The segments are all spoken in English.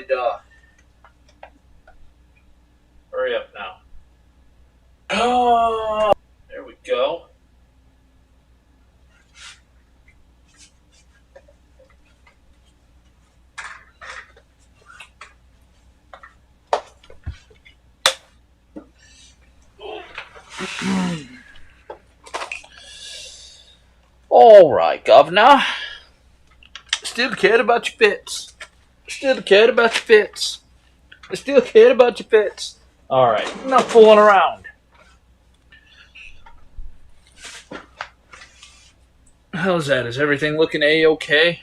la-di-da. Hurry up now. Oh, there we go. All right, Governor. Still cared about your fits. Still cared about your fits. Still cared about your fits. All right, enough fooling around. How's that? Is everything looking A-okay?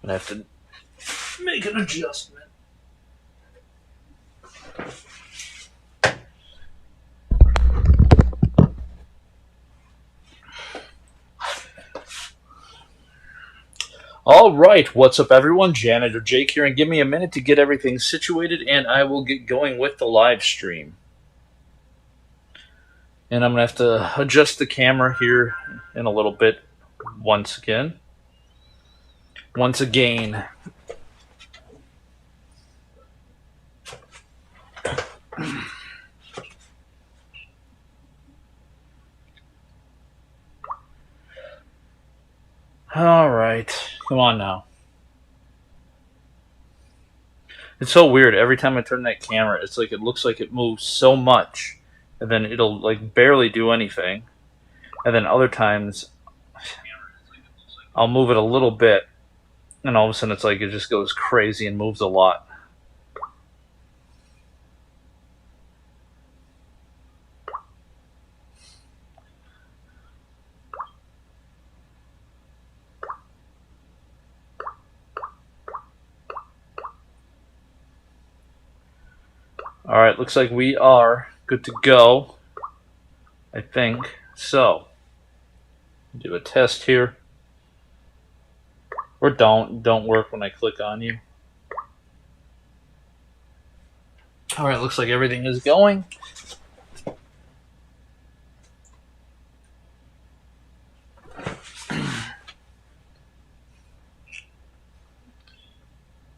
I'm gonna have to make an adjustment. All right, what's up, everyone? Janitor Jake here, and give me a minute to get everything situated, and I will get going with the live stream. And I'm going to have to adjust the camera here in a little bit once again. All right, come on now. It's so weird. Every time I turn that camera, it's like it looks like it moves so much, and then it'll like barely do anything. And then other times, I'll move it a little bit, and all of a sudden it's like it just goes crazy and moves a lot. All right, looks like we are good to go, I think. So, do a test here. Or don't work when I click on you. All right, looks like everything is going.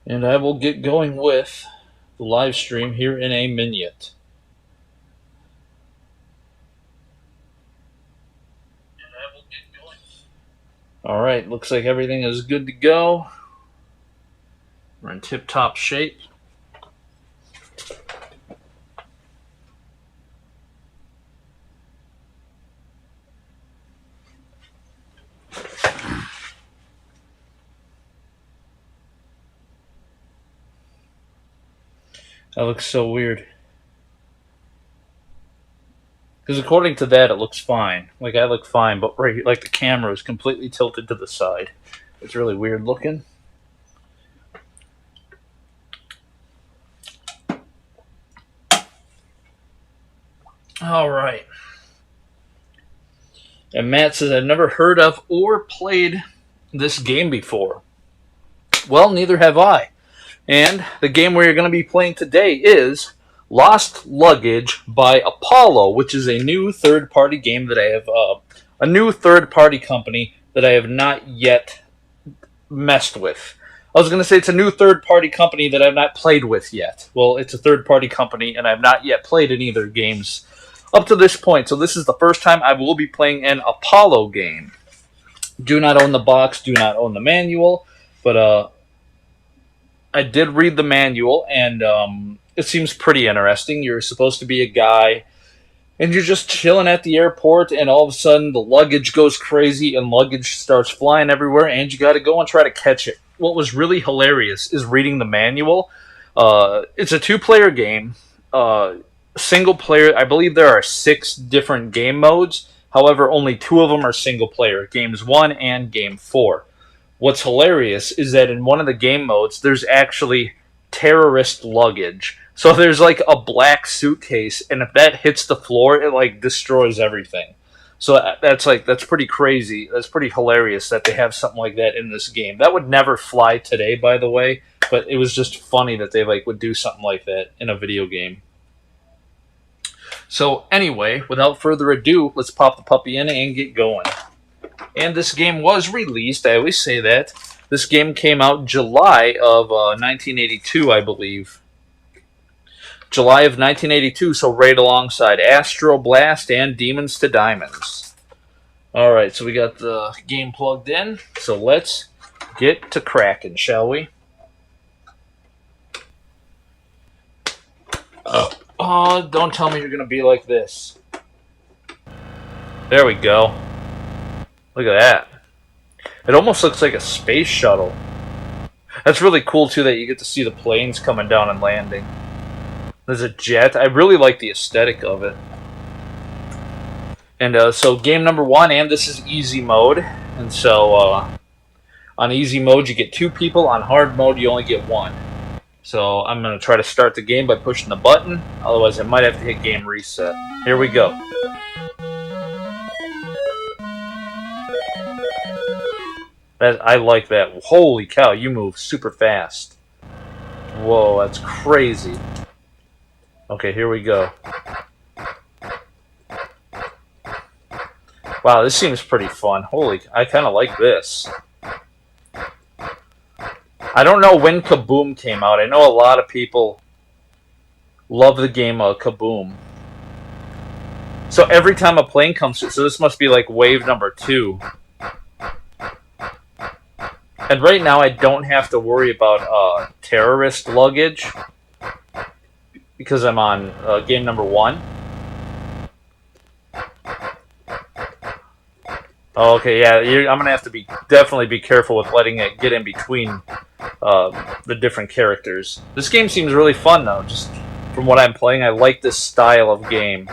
And I will get going with the live stream here in a minute. All right, looks like everything is good to go. We're in tip-top shape. That looks so weird. Because according to that, it looks fine. Like, I look fine, but right, like the camera is completely tilted to the side. It's really weird looking. All right. And Matt says, I've never heard of or played this game before. Well, neither have I. And the game we're going to be playing today is Lost Luggage by Apollo, which is a new third-party game that I have, a new third-party company that I have not yet messed with. I was going to say it's a new third-party company that I've not played with yet. Well, it's a third-party company, and I've not yet played any of their games up to this point. So this is the first time I will be playing an Apollo game. Do not own the box, do not own the manual, but I did read the manual, and it seems pretty interesting. You're supposed to be a guy, and you're just chilling at the airport, and all of a sudden the luggage goes crazy, and luggage starts flying everywhere, and you got to go and try to catch it. What was really hilarious is reading the manual. It's a two-player game. Single player, I believe there are 6 different game modes. However, only 2 of them are single player, Games 1 and Game 4. What's hilarious is that in one of the game modes, there's actually terrorist luggage. So there's like a black suitcase, and if that hits the floor, it like destroys everything. So that's pretty crazy. That's pretty hilarious that they have something like that in this game. That would never fly today, by the way, but it was just funny that they like would do something like that in a video game. So anyway, without further ado, let's pop the puppy in and get going. And this game was released, I always say that. This game came out July of 1982, I believe. July of 1982, so right alongside Astro Blast and Demons to Diamonds. Alright, so we got the game plugged in, so let's get to cracking, shall we? Oh, don't tell me you're going to be like this. There we go. Look at that. It almost looks like a space shuttle. That's really cool, too, that you get to see the planes coming down and landing. There's a jet. I really like the aesthetic of it. And so game number 1, and this is easy mode. And so on easy mode, you get 2 people. On hard mode, you only get 1. So I'm going to try to start the game by pushing the button. Otherwise, I might have to hit game reset. Here we go. I like that. Holy cow, you move super fast. Whoa, that's crazy. Okay, here we go. Wow, this seems pretty fun. Holy, I kind of like this. I don't know when Kaboom came out. I know a lot of people love the game Kaboom. So every time a plane comes through, so this must be like wave number 2. And right now I don't have to worry about terrorist luggage because I'm on game number 1. Oh, okay, yeah, I'm going to have to definitely be careful with letting it get in between the different characters. This game seems really fun, though. Just from what I'm playing, I like this style of game.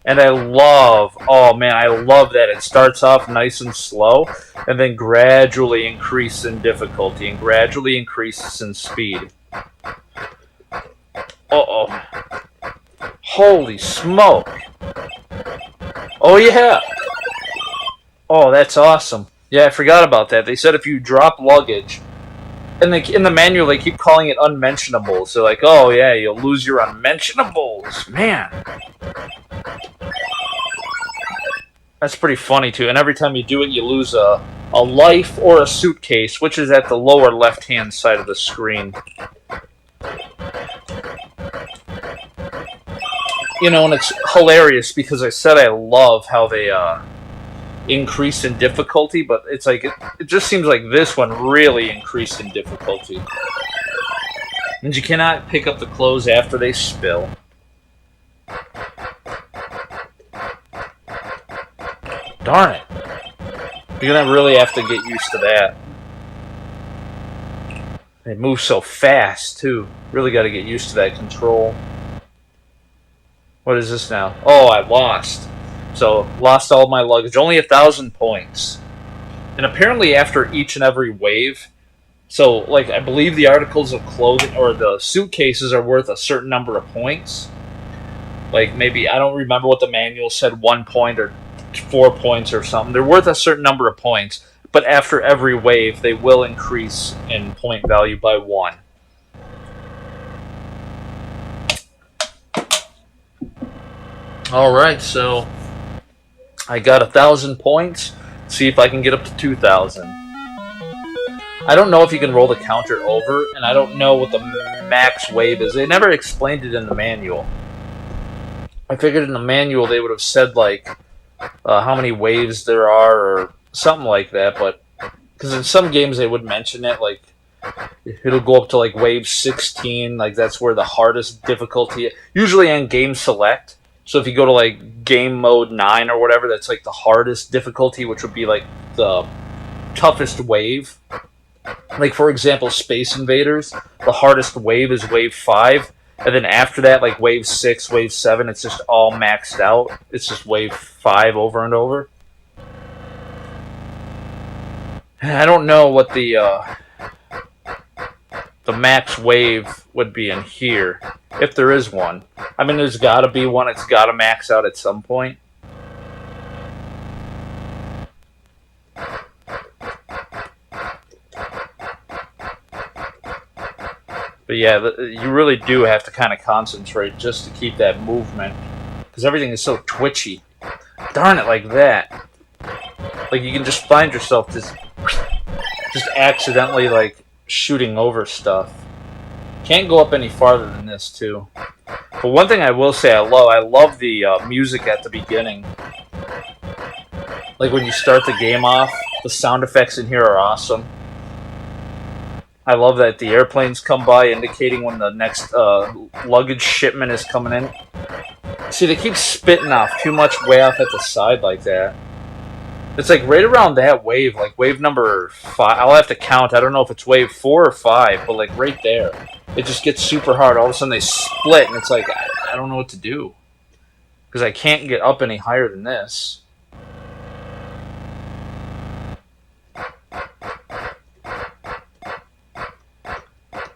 And I love that it starts off nice and slow, and then gradually increases in difficulty, and gradually increases in speed. Uh-oh. Holy smoke. Oh, yeah. Oh, that's awesome. Yeah, I forgot about that. They said if you drop luggage, and in the manual they keep calling it unmentionables. They're like, oh yeah, you'll lose your unmentionables. Man. That's pretty funny too. And every time you do it, you lose a life or a suitcase, which is at the lower left-hand side of the screen. You know, and it's hilarious because I said I love how they increase in difficulty, but it's like it just seems like this one really increased in difficulty. And you cannot pick up the clothes after they spill. Darn it. You're gonna really have to get used to that. They move so fast too. Really gotta get used to that control. What is this now? Oh, I lost. So, lost all my luggage. Only 1,000 points. And apparently after each and every wave, so, like, I believe the articles of clothing, or the suitcases are worth a certain number of points. Like, maybe, I don't remember what the manual said, 1 point or 4 points or something. They're worth a certain number of points. But after every wave, they will increase in point value by 1. Alright, so I got 1,000 points. See if I can get up to 2,000. I don't know if you can roll the counter over, and I don't know what the max wave is. They never explained it in the manual. I figured in the manual they would have said, like, how many waves there are, or something like that, but because in some games they would mention it, like, it'll go up to, like, wave 16, like, that's where the hardest difficulty, usually in game select. So if you go to, like, game mode 9 or whatever, that's, like, the hardest difficulty, which would be, like, the toughest wave. Like, for example, Space Invaders, the hardest wave is wave 5, and then after that, like, wave 6, wave 7, it's just all maxed out. It's just wave 5 over and over. And I don't know what the max wave would be in here, if there is one. I mean, there's got to be one. It's got to max out at some point. But yeah, you really do have to kind of concentrate just to keep that movement, because everything is so twitchy. Darn it, like that. Like, you can just find yourself just accidentally, like, shooting over stuff. Can't go up any farther than this, too. But one thing I will say I love the music at the beginning. Like, when you start the game off, the sound effects in here are awesome. I love that the airplanes come by indicating when the next luggage shipment is coming in. See, they keep spitting off too much way off at the side like that. It's like right around that wave, like wave number 5. I'll have to count. I don't know if it's wave 4 or 5, but like right there. It just gets super hard. All of a sudden they split, and it's like, I don't know what to do. Because I can't get up any higher than this.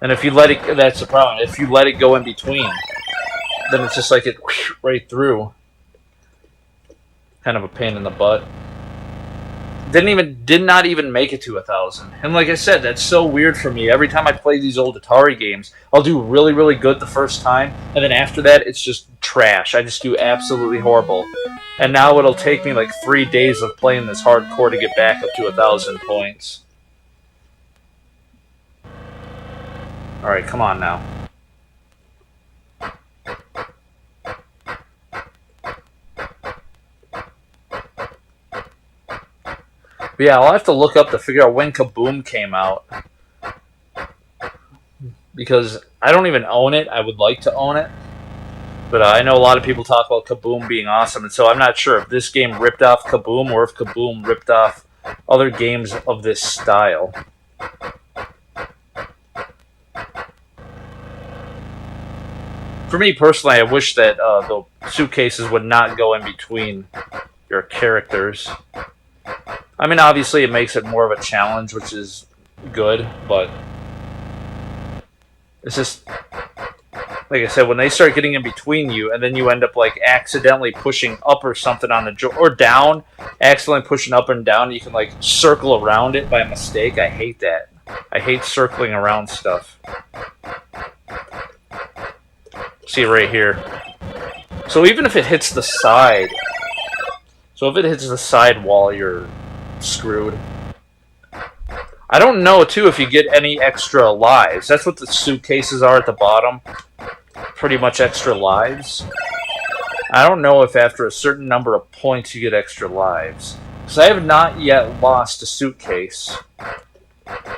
And if you let it, that's the problem. If you let it go in between, then it's just like it right through. Kind of a pain in the butt. Did not even make it to 1,000. And like I said, that's so weird for me. Every time I play these old Atari games, I'll do really, really good the first time, and then after that, it's just trash. I just do absolutely horrible. And now it'll take me like 3 days of playing this hardcore to get back up to 1,000 points. Alright, come on now. But yeah, I'll have to look up to figure out when Kaboom came out. Because I don't even own it. I would like to own it. But I know a lot of people talk about Kaboom being awesome. And so I'm not sure if this game ripped off Kaboom or if Kaboom ripped off other games of this style. For me personally, I wish that the suitcases would not go in between your characters. I mean, obviously it makes it more of a challenge, which is good, but it's just, like I said, when they start getting in between you, and then you end up like accidentally pushing up or something on the or down, accidentally pushing up and down, you can like circle around it by mistake. I hate that. I hate circling around stuff. See right here. So even if it hits the side, wall, you're screwed. I don't know, too, if you get any extra lives. That's what the suitcases are at the bottom. Pretty much extra lives. I don't know if after a certain number of points you get extra lives. Because I have not yet lost a suitcase.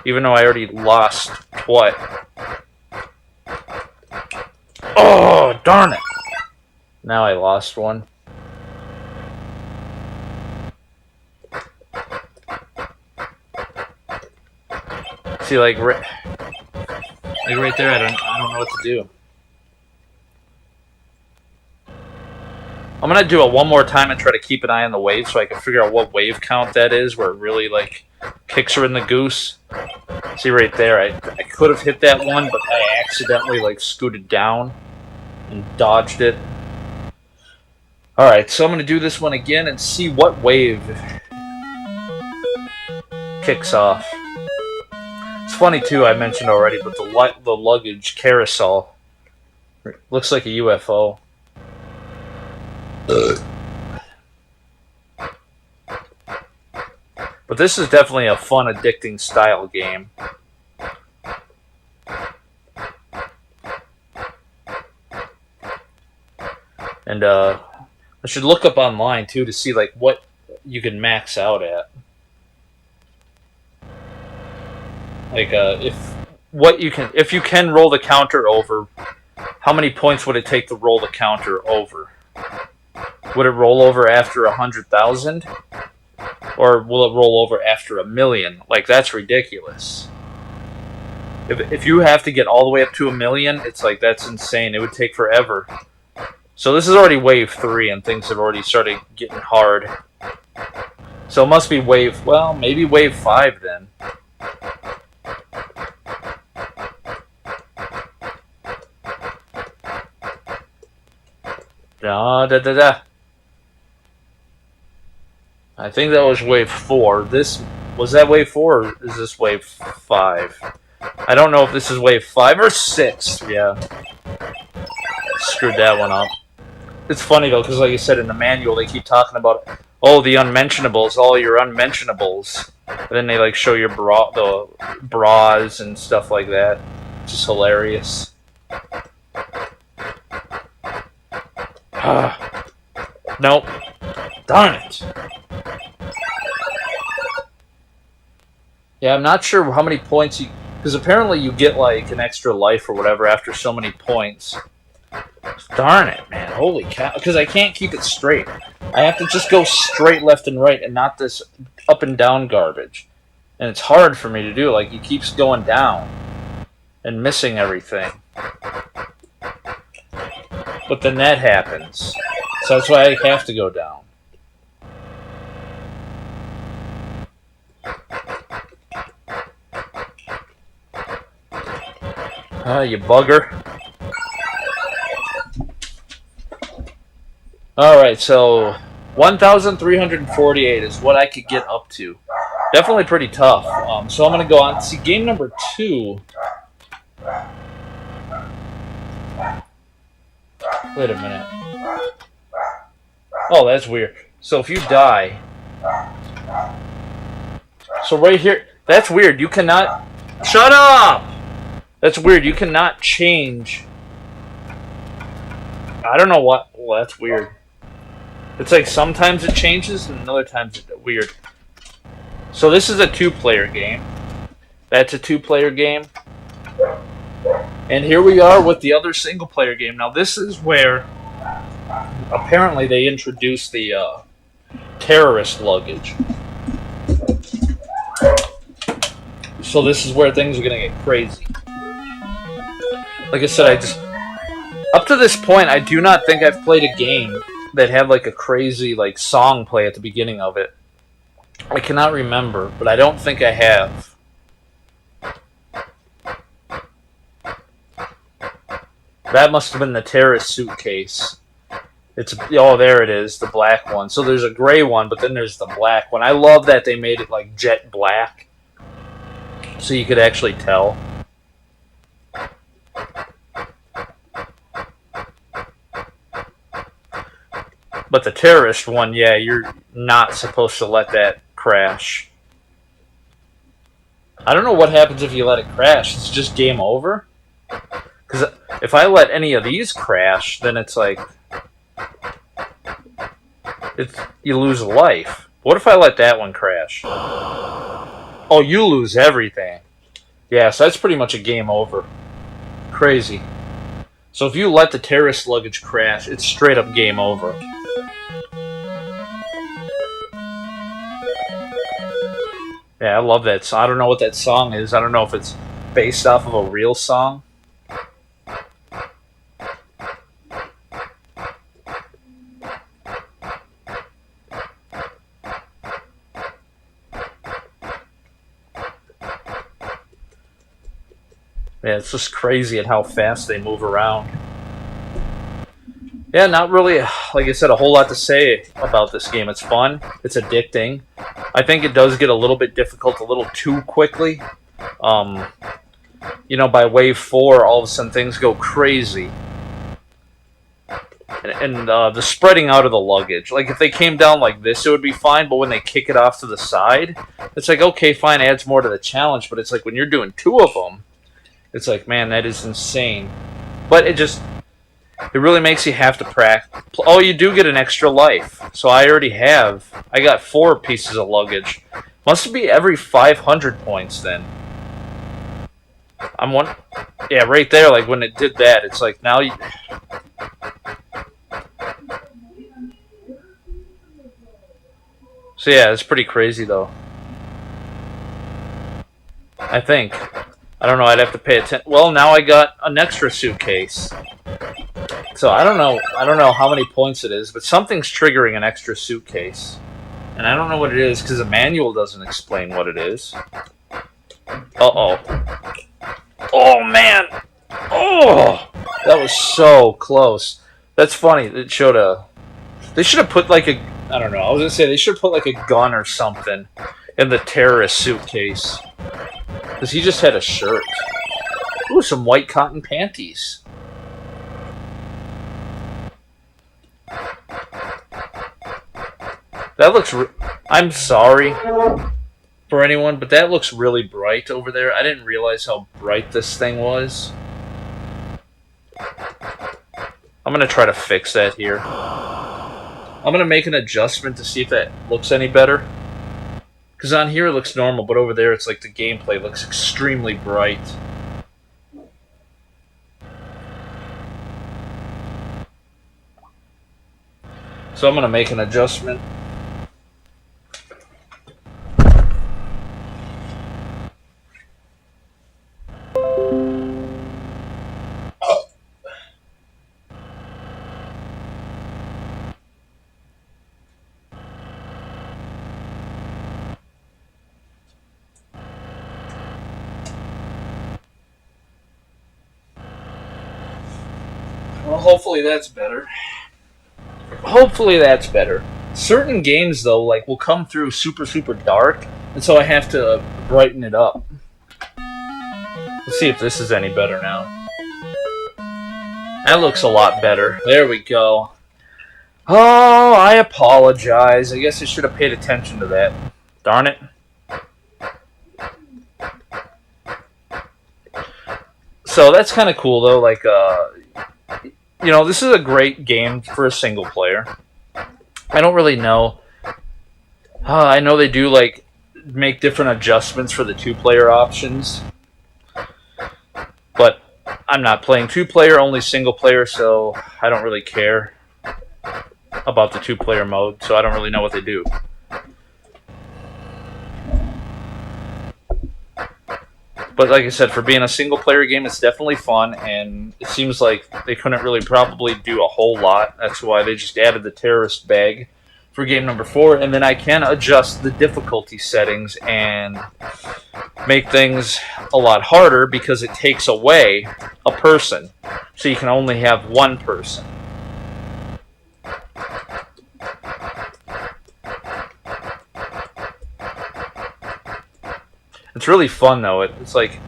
Even though I already lost what? Oh, darn it! Now I lost one. See, like right there, I don't know what to do. I'm gonna do it one more time and try to keep an eye on the wave so I can figure out what wave count that is, where it really like kicks her in the goose. See right there, I could have hit that one, but I accidentally like scooted down and dodged it. Alright, so I'm gonna do this one again and see what wave kicks off. It's funny too, I mentioned already, but the luggage carousel looks like a UFO. But this is definitely a fun, addicting style game. And I should look up online too to see like what you can max out at. Like if you can roll the counter over, how many points would it take to roll the counter over? Would it roll over after 100,000? Or will it roll over after 1,000,000? Like, that's ridiculous. If you have to get all the way up to 1,000,000, it's like, that's insane. It would take forever. So this is already wave 3, and things have already started getting hard. So it must be wave, well, maybe wave 5 then. Da da da da. I think that was wave 4. Was that wave 4 or is this wave 5? I don't know if this is wave 5 or 6. Yeah. Screwed that one up. It's funny though, because like I said in the manual, they keep talking about, Oh, the unmentionables, all your unmentionables. And then they like show your the bras and stuff like that. Just hilarious. Nope. Darn it. Yeah, I'm not sure how many points you... Because apparently you get like an extra life or whatever after so many points. Darn it, man. Holy cow. Because I can't keep it straight. I have to just go straight left and right and not this up and down garbage. And it's hard for me to do. Like, he keeps going down and missing everything. But then that happens. So that's why I have to go down. You bugger. Alright, so 1,348 is what I could get up to. Definitely pretty tough. So I'm going to go on. See, game number 2. Wait a minute. Oh, that's weird. So if you die... So right here... That's weird. You cannot... Shut up! That's weird. You cannot change... I don't know what... Well, that's weird. It's like sometimes it changes and other times it's weird. So this is a 2-player game. That's a 2-player game. And here we are with the other single-player game. Now this is where apparently they introduced the terrorist luggage. So this is where things are going to get crazy. Like I said, up to this point, I do not think I've played a game that had like a crazy like song play at the beginning of it. I cannot remember, but I don't think I have. That must have been the terrorist suitcase. Oh, there it is, the black one. So there's a gray one, but then there's the black one. I love that they made it like jet black, so you could actually tell. But the terrorist one, yeah, you're not supposed to let that crash. I don't know what happens if you let it crash. It's just game over? Because if I let any of these crash, then it's like... you lose a life. What if I let that one crash? Oh, you lose everything. Yeah, so that's pretty much a game over. Crazy. So if you let the terrorist luggage crash, it's straight up game over. Yeah, I love that song. I don't know what that song is. I don't know if it's based off of a real song. Yeah, it's just crazy at how fast they move around. Yeah, not really, like I said, a whole lot to say about this game. It's fun. It's addicting. I think it does get a little bit difficult a little too quickly. You know, by wave 4, all of a sudden things go crazy. And the spreading out of the luggage. Like, if they came down like this, it would be fine, but when they kick it off to the side, it's like, okay, fine, adds more to the challenge, but it's like when you're doing 2 of them, it's like, man, that is insane. But it really makes you have to practice. Oh, you do get an extra life. So I got 4 pieces of luggage. Must be every 500 points then. Yeah, right there, like when it did that, it's like now you... So yeah, it's pretty crazy though. I think. I don't know, I'd have to pay attention. Well, now I got an extra suitcase. So I don't know how many points it is, but something's triggering an extra suitcase. And I don't know what it is, because the manual doesn't explain what it is. Uh-oh. Oh, man! Oh! That was so close. That's funny. It showed a... They should have put like a... I don't know. I was going to say, they should have put like a gun or something in the terrorist suitcase. Because he just had a shirt. Ooh, some white cotton panties. That looks... I'm sorry for anyone, but that looks really bright over there. I didn't realize how bright this thing was. I'm going to try to fix that here. I'm going to make an adjustment to see if that looks any better. Because on here it looks normal, but over there it's like the gameplay looks extremely bright. So I'm going to make an adjustment. Well, hopefully that's better. Hopefully that's better. Certain games, though, like, will come through super, super dark, and so I have to brighten it up. Let's see if this is any better now. That looks a lot better. There we go. Oh, I apologize. I guess I should have paid attention to that. Darn it. So that's kind of cool, though. Like, you know, this is a great game for a single player. I don't really know. I know they do, like, make different adjustments for the two-player options. But I'm not playing two-player, only single-player, so I don't really care about the two-player mode, so I don't really know what they do. But like I said, for being a single-player game, it's definitely fun, and it seems like they couldn't really probably do a whole lot. That's why they just added the terrorist bag for game number 4, and then I can adjust the difficulty settings and make things a lot harder because it takes away a person, so you can only have one person. It's really fun, though. It's like,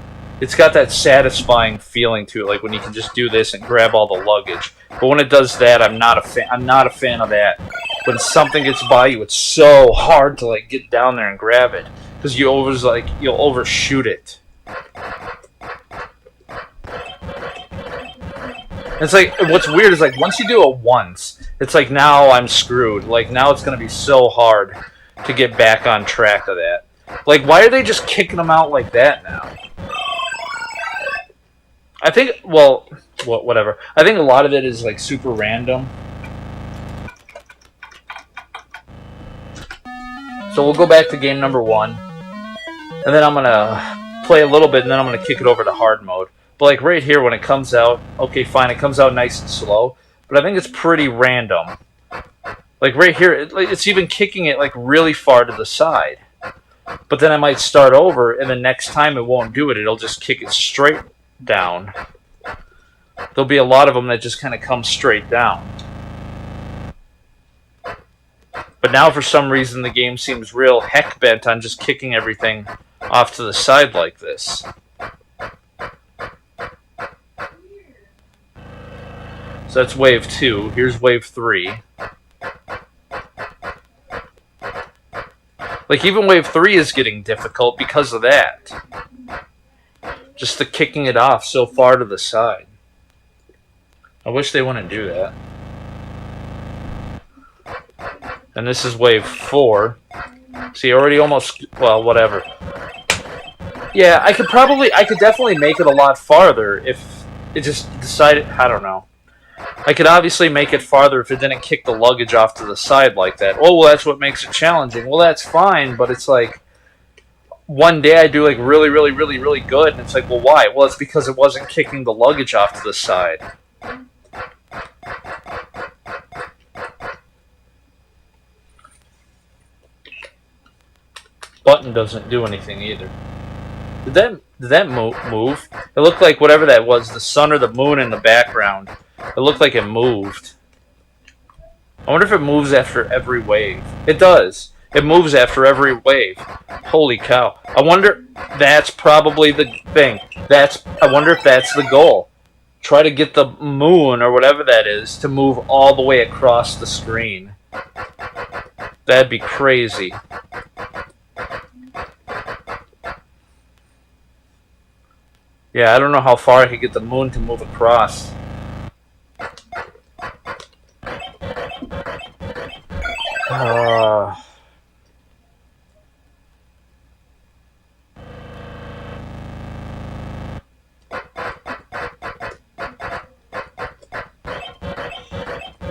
it's got that satisfying feeling to it, like when you can just do this and grab all the luggage. But when it does that, I'm not a fan of that. When something gets by you, it's so hard to like get down there and grab it because you always you'll overshoot it. It's like, what's weird is like once you do it once, it's like now I'm screwed. Like now it's gonna be so hard to get back on track of that. Like, why are they just kicking them out like that now? I think, well, whatever. I think a lot of it is, like, super random. So we'll go back to game number 1. And then I'm going to play a little bit, and then I'm going to kick it over to hard mode. But, like, right here, when it comes out, okay, fine, it comes out nice and slow. But I think it's pretty random. Like, right here, it's even kicking it, like, really far to the side. But then I might start over, and the next time it won't do it. It'll just kick it straight down. There'll be a lot of them that just kind of come straight down. But now, for some reason, the game seems real heck-bent on just kicking everything off to the side like this. So that's wave 2. Here's wave 3. Like, even wave 3 is getting difficult because of that. Just the kicking it off so far to the side. I wish they wouldn't do that. And this is wave 4. See, already almost... Well, whatever. Yeah, I could definitely make it a lot farther if it just decided... I don't know. I could obviously make it farther if it didn't kick the luggage off to the side like that. Oh, well, that's what makes it challenging. Well, that's fine, but it's like, one day I do like really, really, really, really good, and it's like, well, why? Well, it's because it wasn't kicking the luggage off to the side. Button doesn't do anything either. Did that move? It looked like whatever that was, the sun or the moon in the background. It looked like it moved. I wonder if it moves after every wave. It does. It moves after every wave. Holy cow. I wonder, that's probably the thing. I wonder if that's the goal. Try to get the moon, or whatever that is, to move all the way across the screen. That'd be crazy. Yeah, I don't know how far I could get the moon to move across.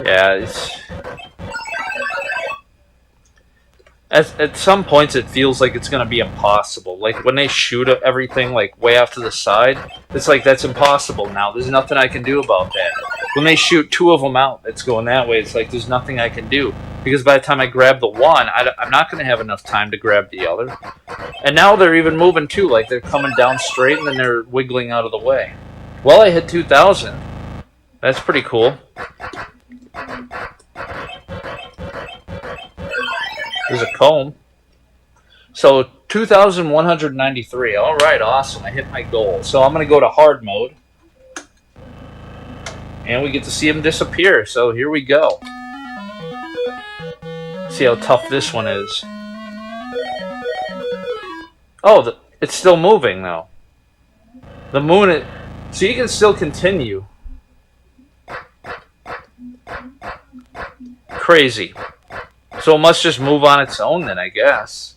Yeah, it's... At some points, it feels like it's going to be impossible. Like, when they shoot everything, like, way off to the side, it's like, that's impossible now. There's nothing I can do about that. When they shoot two of them out, it's going that way. It's like, there's nothing I can do. Because by the time I grab the one, I'm not going to have enough time to grab the other. And now they're even moving, too. Like, they're coming down straight, and then they're wiggling out of the way. Well, I hit 2,000. That's pretty cool. There's a comb. So 2,193. All right, awesome. I hit my goal. So I'm going to go to hard mode. And we get to see him disappear. So here we go. See how tough this one is. Oh, it's still moving, though. The moon... So you can still continue. Crazy. So it must just move on its own then, I guess.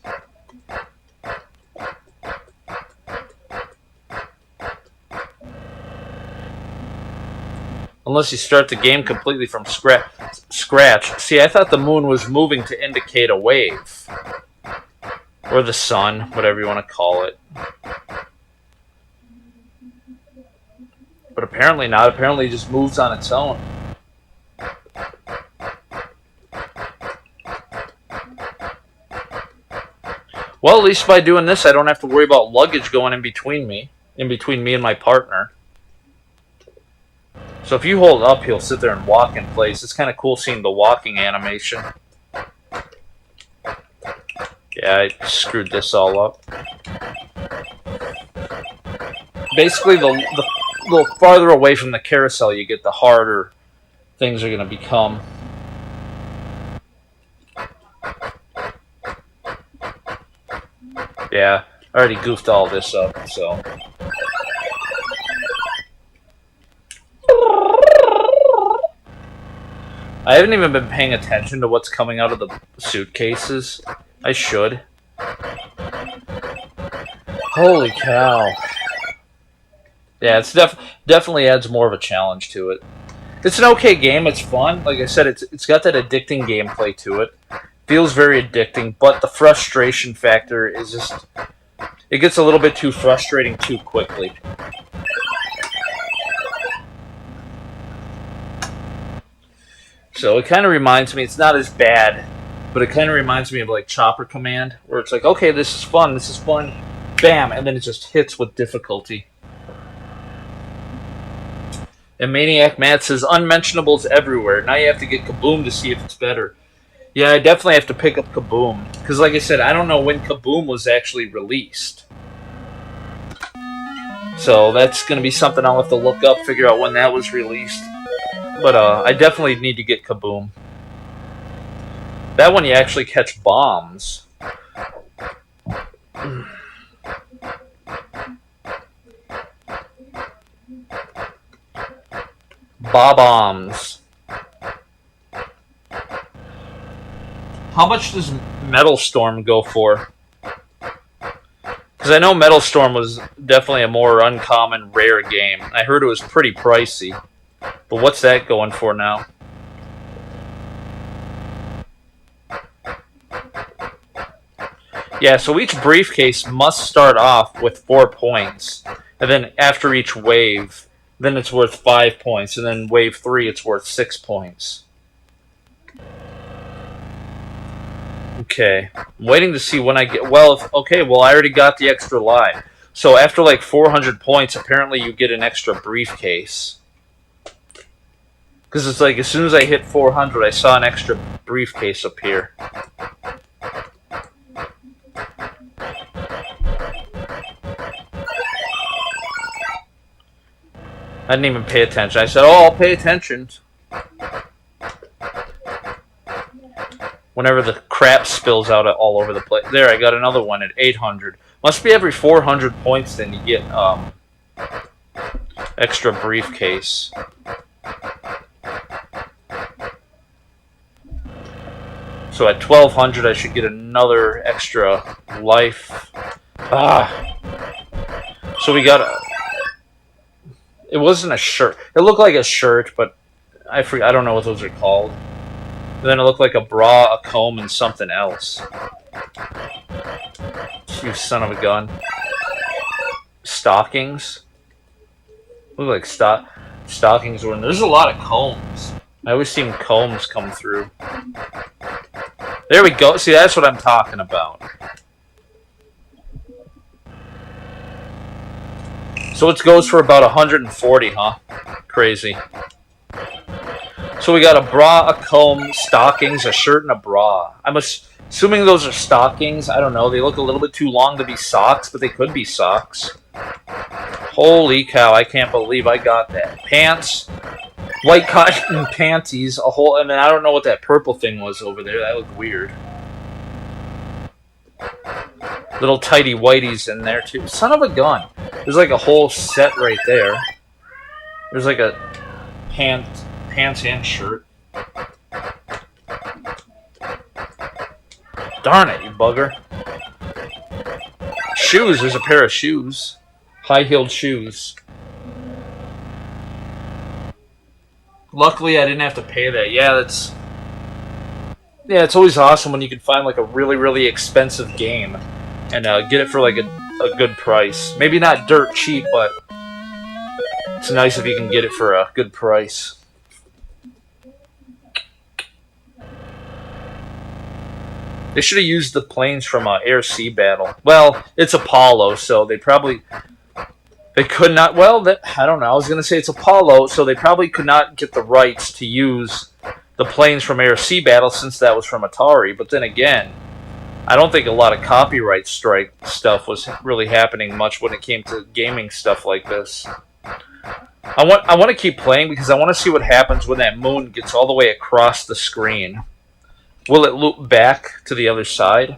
Unless you start the game completely from scratch. See, I thought the moon was moving to indicate a wave. Or the sun, whatever you want to call it. But apparently not. Apparently it just moves on its own. Well, at least by doing this, I don't have to worry about luggage going in between me and my partner. So if you hold up, he'll sit there and walk in place. It's kind of cool seeing the walking animation. Yeah, I screwed this all up. Basically, the farther away from the carousel you get, the harder things are going to become. Yeah, I already goofed all this up, so... I haven't even been paying attention to what's coming out of the suitcases. I should. Holy cow. Yeah, it's definitely adds more of a challenge to it. It's an okay game, it's fun. Like I said, it's got that addicting gameplay to it. Feels very addicting, but the frustration factor is just... It gets a little bit too frustrating too quickly. So it kind of reminds me, it's not as bad, but it kind of reminds me of like Chopper Command, where it's like, okay, this is fun, bam, and then it just hits with difficulty. And Maniac Matt says, unmentionables everywhere. Now you have to get Kaboom to see if it's better. Yeah, I definitely have to pick up Kaboom. Because like I said, I don't know when Kaboom was actually released. So that's going to be something I'll have to look up, figure out when that was released. But I definitely need to get Kaboom. That one you actually catch bombs. Bob-ombs. How much does Metal Storm go for? Because I know Metal Storm was definitely a more uncommon, rare game. I heard it was pretty pricey. But what's that going for now? Yeah, so each briefcase must start off with 4 points. And then after each wave, then it's worth 5 points. And then wave 3, it's worth 6 points. Okay. I'm waiting to see when I get... Well, okay, well, I already got the extra live. So after like 400 points, apparently you get an extra briefcase. Because it's like, as soon as I hit 400, I saw an extra briefcase appear. I didn't even pay attention. I said, oh, I'll pay attention. Whenever the crap spills out all over the place. There, I got another one at 800. Must be every 400 points then you get extra briefcase. So at 1200 I should get another extra life. So we got it wasn't a shirt. It looked like a shirt, but I don't know what those are called. And then it looked like a bra, a comb, and something else. You son of a gun. Stockings. Look like stockings were in there. There's a lot of combs. I always seen combs come through. There we go. See, that's what I'm talking about. So it goes for about 140, huh? Crazy. So we got a bra, a comb, stockings, a shirt, and a bra. I'm assuming those are stockings. I don't know. They look a little bit too long to be socks, but they could be socks. Holy cow, I can't believe I got that. Pants, white cotton panties, a whole, and I don't know what that purple thing was over there. That looked weird. Little tighty whiteys in there too. Son of a gun. There's like a whole set right there. There's like a pants and shirt. Darn it, you bugger. Shoes, there's a pair of shoes. High-heeled shoes. Luckily, I didn't have to pay that. Yeah, it's always awesome when you can find like a really, really expensive game and get it for like a good price. Maybe not dirt cheap, but it's nice if you can get it for a good price. They should have used the planes from Air-Sea Battle. Well, it's Apollo, so they could not. Well, I don't know. I was going to say it's Apollo, so they probably could not get the rights to use the planes from Air-Sea Battle since that was from Atari. But then again, I don't think a lot of copyright strike stuff was really happening much when it came to gaming stuff like this. I want to keep playing because I want to see what happens when that moon gets all the way across the screen. Will it loop back to the other side?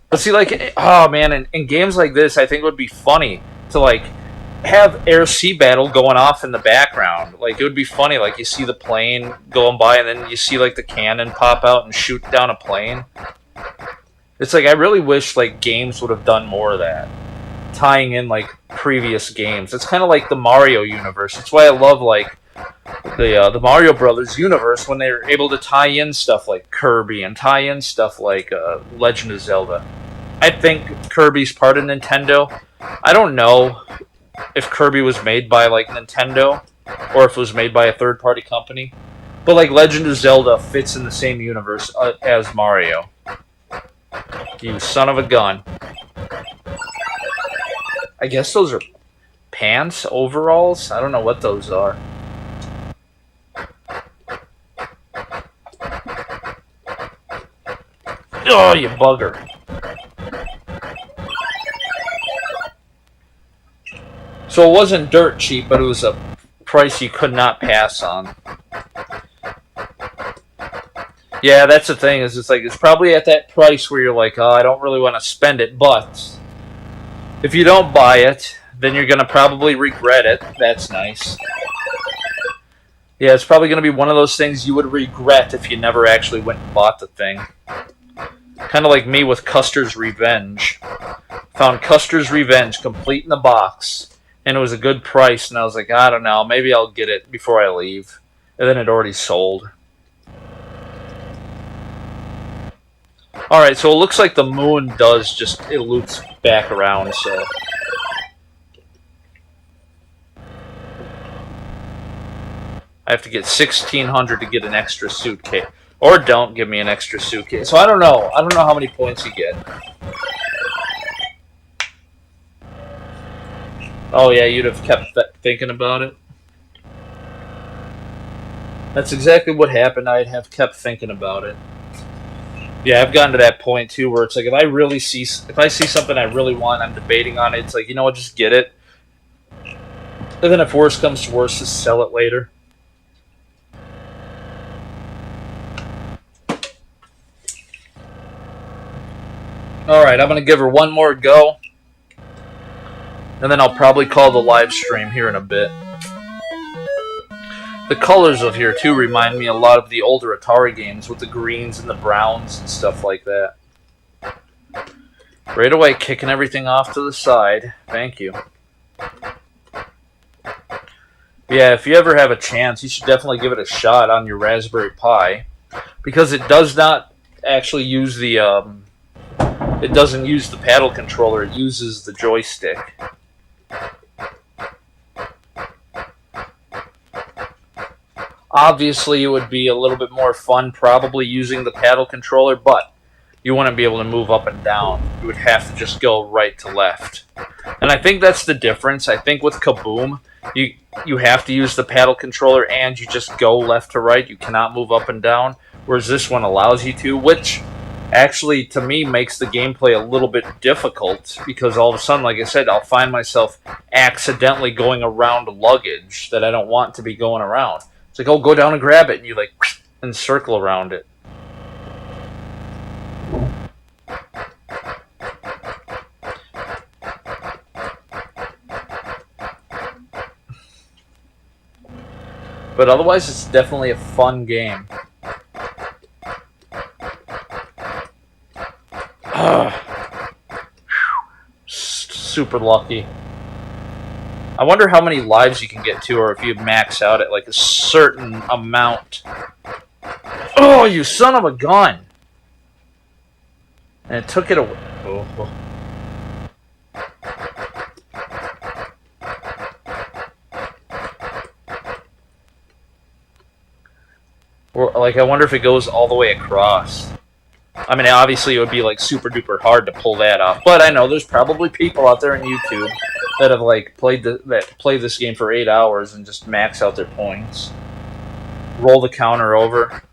But see, like, oh man, in games like this, I think it would be funny to like have Air-Sea Battle going off in the background. Like, it would be funny, like you see the plane going by, and then you see like the cannon pop out and shoot down a plane. It's like I really wish like games would have done more of that, tying in like previous games. It's kind of like the Mario universe. That's why I love like the Mario Brothers universe when they're able to tie in stuff like Kirby and tie in stuff like Legend of Zelda. I think Kirby's part of Nintendo. I don't know if Kirby was made by like Nintendo or if it was made by a third-party company. But like Legend of Zelda fits in the same universe as Mario. You son of a gun. I guess those are pants, overalls? I don't know what those are. Oh, you bugger. So it wasn't dirt cheap, but it was a price you could not pass on. Yeah, that's the thing, is it's probably at that price where you're like, oh, I don't really want to spend it, but if you don't buy it, then you're going to probably regret it. That's nice. Yeah, it's probably going to be one of those things you would regret if you never actually went and bought the thing. Kind of like me with Custer's Revenge. Found Custer's Revenge complete in the box, and it was a good price, and I was like, I don't know, maybe I'll get it before I leave. And then it already sold. Alright, so it looks like the moon it loops back around, so. I have to get 1,600 to get an extra suitcase. Or don't give me an extra suitcase. So I don't know. I don't know how many points you get. Oh yeah, you'd have kept thinking about it. That's exactly what happened. I'd have kept thinking about it. Yeah, I've gotten to that point too, where it's like if I see something I really want, I'm debating on it. It's like, you know what, just get it. And then if worse comes to worse, just sell it later. Alright, I'm going to give her one more go. And then I'll probably call the live stream here in a bit. The colors of here, too, remind me a lot of the older Atari games with the greens and the browns and stuff like that. Right away, kicking everything off to the side. Thank you. Yeah, if you ever have a chance, you should definitely give it a shot on your Raspberry Pi. Because it does not actually use the... it doesn't use the paddle controller, it uses the joystick. Obviously, it would be a little bit more fun probably using the paddle controller, but you wouldn't be able to move up and down. You would have to just go right to left. And I think that's the difference. I think with Kaboom, you have to use the paddle controller and you just go left to right. You cannot move up and down, whereas this one allows you to, which actually, to me, makes the gameplay a little bit difficult because all of a sudden, like I said, I'll find myself accidentally going around luggage that I don't want to be going around. It's like, oh, go down and grab it, and you like and circle around it. But otherwise, it's definitely a fun game. Super lucky. I wonder how many lives you can get to, or if you max out at like a certain amount. Oh, you son of a gun! And it took it away. Oh. Or, like, I wonder if it goes all the way across. I mean, obviously it would be like super duper hard to pull that off, but I know there's probably people out there on YouTube that have like play this game for 8 hours and just max out their points. Roll the counter over.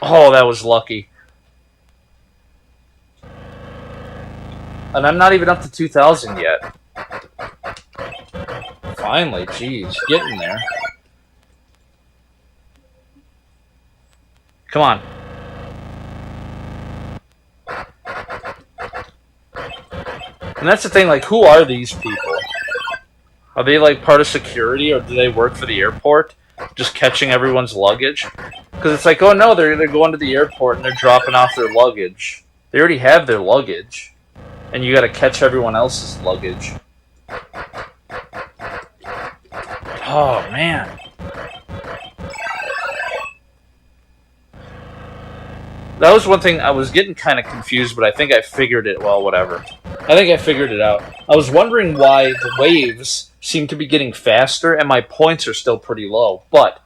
Oh, that was lucky. And I'm not even up to 2,000 yet. Finally, geez, getting there. Come on. And that's the thing, like, who are these people? Are they, like, part of security, or do they work for the airport? Just catching everyone's luggage? Because it's like, oh no, they're going to the airport and they're dropping off their luggage. They already have their luggage. And you gotta catch everyone else's luggage. Oh, man. That was one thing, I was getting kind of confused, but I think I figured it, well, whatever. I think I figured it out. I was wondering why the waves seem to be getting faster and my points are still pretty low, but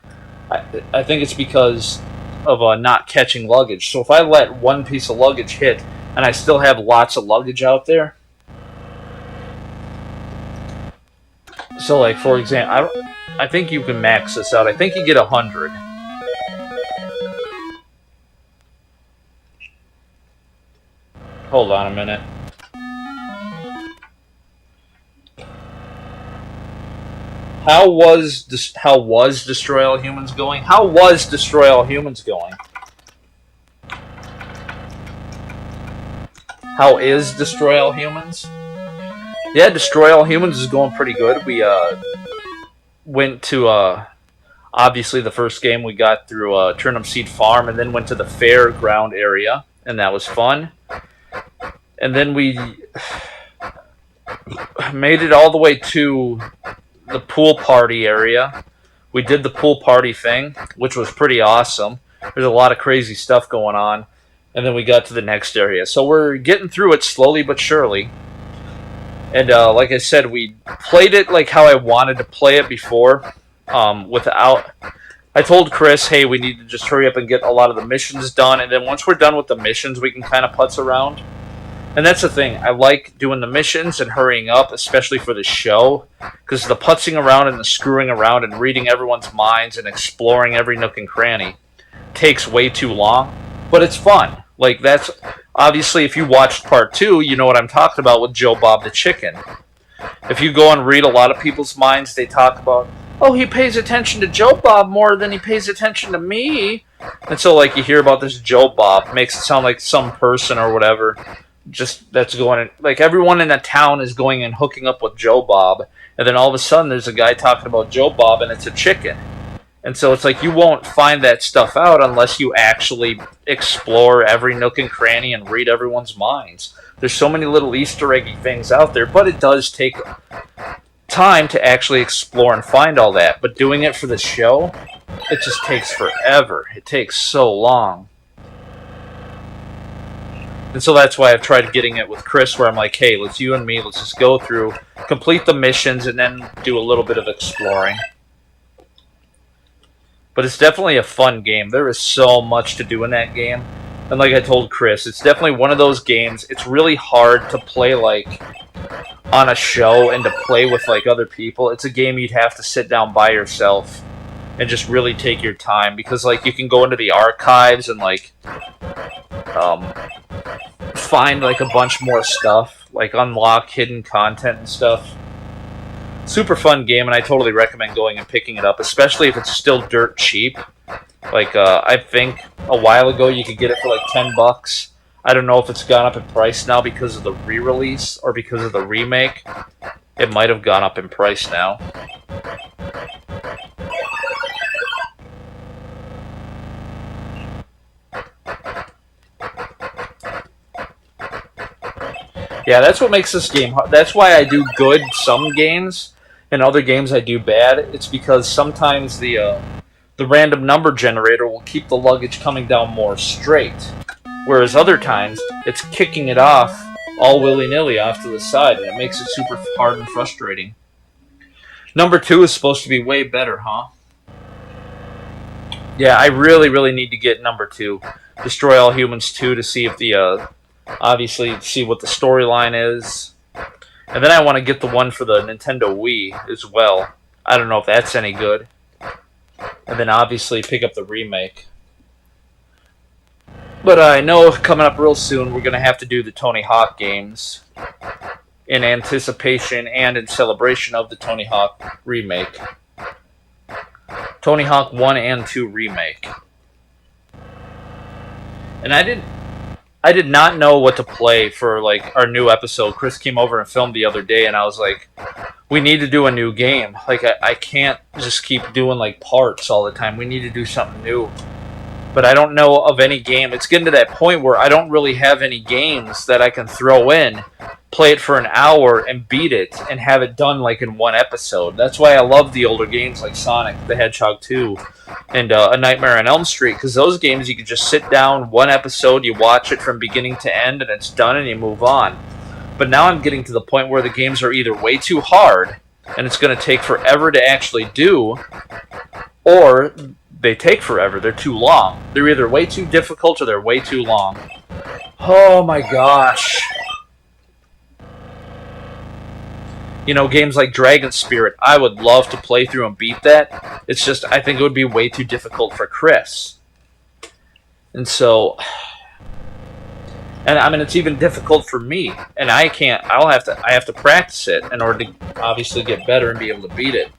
I think it's because of not catching luggage. So if I let one piece of luggage hit and I still have lots of luggage out there, so like for example, I think you can max this out. I think you get 100. Hold on a minute. How was Destroy All Humans going? How was Destroy All Humans going? How is Destroy All Humans? Yeah, Destroy All Humans is going pretty good. We went to obviously the first game we got through Turnip Seed Farm, and then went to the fairground area, and that was fun. And then we made it all the way to the pool party area. We did the pool party thing, which was pretty awesome. There's a lot of crazy stuff going on. And then we got to the next area. So we're getting through it slowly but surely. And like I said, we played it like how I wanted to play it before. Without... I told Chris, hey, we need to just hurry up and get a lot of the missions done. And then once we're done with the missions, we can kind of putz around. And that's the thing. I like doing the missions and hurrying up, especially for the show. Because the putzing around and the screwing around and reading everyone's minds and exploring every nook and cranny takes way too long. But it's fun. Like, that's... Obviously, if you watched part 2, you know what I'm talking about with Joe Bob the Chicken. If you go and read a lot of people's minds, they talk about, oh, he pays attention to Joe Bob more than he pays attention to me. And so, like, you hear about this Joe Bob, makes it sound like some person or whatever, just that's going, like, everyone in a town is going and hooking up with Joe Bob, and then all of a sudden there's a guy talking about Joe Bob, and it's a chicken. And so it's like you won't find that stuff out unless you actually explore every nook and cranny and read everyone's minds. There's so many little Easter eggy things out there, but it does take time to actually explore and find all that. But doing it for the show, it just takes forever. It takes so long. And so that's why I've tried getting it with Chris, where I'm like, hey, let's just go through, complete the missions, and then do a little bit of exploring. But it's definitely a fun game. There is so much to do in that game. And like I told Chris, it's definitely one of those games. It's really hard to play like on a show and to play with like other people. It's a game you'd have to sit down by yourself and just really take your time, because like you can go into the archives and like find like a bunch more stuff, like unlock hidden content and stuff. Super fun game, and I totally recommend going and picking it up, especially if it's still dirt cheap. Like, I think a while ago you could get it for like $10. I don't know if it's gone up in price now because of the re-release or because of the remake. It might have gone up in price now. Yeah, that's what makes this game hard. That's why I do good some games, and other games I do bad. It's because sometimes the random number generator will keep the luggage coming down more straight, whereas other times it's kicking it off all willy-nilly off to the side, and it makes it super hard and frustrating. Number 2 is supposed to be way better, huh? Yeah, I really, really need to get number 2, Destroy All Humans 2, to see if the obviously see what the storyline is. And then I want to get the one for the Nintendo Wii as well. I don't know if that's any good. And then obviously pick up the remake. But I know coming up real soon we're going to have to do the Tony Hawk games in anticipation and in celebration of the Tony Hawk remake. Tony Hawk 1 and 2 remake. And I did not know what to play for like our new episode. Chris came over and filmed the other day, and I was like, we need to do a new game. Like, I can't just keep doing like parts all the time. We need to do something new. But I don't know of any game. It's getting to that point where I don't really have any games that I can throw in, play it for an hour, and beat it, and have it done like in one episode. That's why I love the older games like Sonic the Hedgehog 2 and A Nightmare on Elm Street, because those games you can just sit down, one episode, you watch it from beginning to end, and it's done, and you move on. But now I'm getting to the point where the games are either way too hard, and it's going to take forever to actually do, or they take forever. They're too long. They're either way too difficult or they're way too long. Oh my gosh. You know, games like Dragon Spirit, I would love to play through and beat that. It's just, I think it would be way too difficult for Chris. And so, and I mean, it's even difficult for me. And I have to practice it in order to obviously get better and be able to beat it.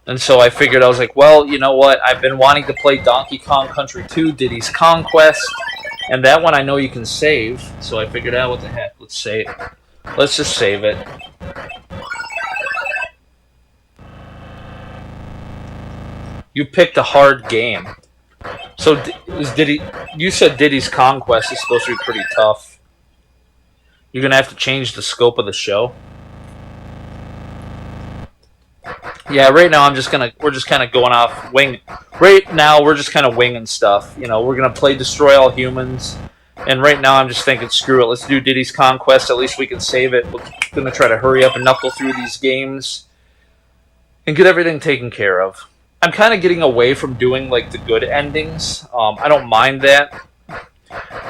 And so I figured, I was like, well, you know what? I've been wanting to play Donkey Kong Country 2, Diddy's Conquest. And that one I know you can save. So I figured out, what the heck? Let's save. Let's just save it. You picked a hard game. So you said Diddy's Conquest is supposed to be pretty tough. You're going to have to change the scope of the show. Yeah, right now we're just kind of going off wing. Right now we're just kind of winging stuff. You know, we're gonna play Destroy All Humans, and right now I'm just thinking, screw it, let's do Diddy's Conquest. At least we can save it. We're gonna try to hurry up and knuckle through these games and get everything taken care of. I'm kind of getting away from doing like the good endings. I don't mind that.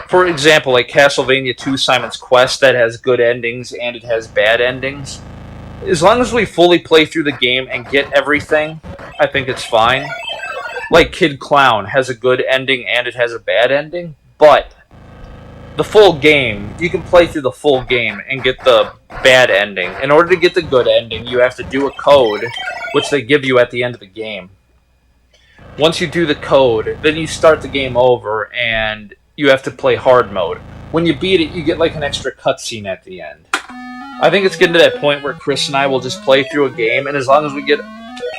For example, like Castlevania 2 Simon's Quest, that has good endings and it has bad endings. As long as we fully play through the game and get everything, I think it's fine. Like Kid Clown has a good ending and it has a bad ending, but the full game. You can play through the full game and get the bad ending. In order to get the good ending, you have to do a code, which they give you at the end of the game. Once you do the code, then you start the game over, and you have to play hard mode. When you beat it, you get like an extra cutscene at the end. I think it's getting to that point where Chris and I will just play through a game, and as long as we get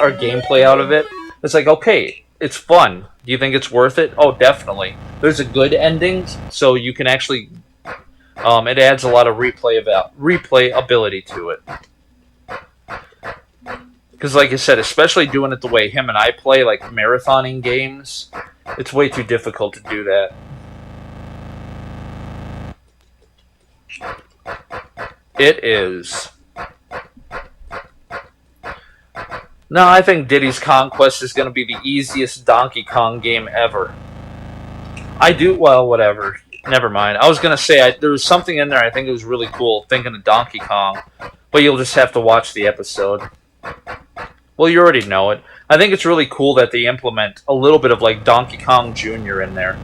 our gameplay out of it, it's like, okay, it's fun. Do you think it's worth it? Oh, definitely. There's a good ending, so you can actually... it adds a lot of replayability to it. Because like I said, especially doing it the way him and I play, like marathoning games, it's way too difficult to do that. It is. No, I think Diddy's Conquest is going to be the easiest Donkey Kong game ever. I do, well, whatever. Never mind. I was going to say, there was something in there I think it was really cool, thinking of Donkey Kong. But you'll just have to watch the episode. Well, you already know it. I think it's really cool that they implement a little bit of like Donkey Kong Jr. in there.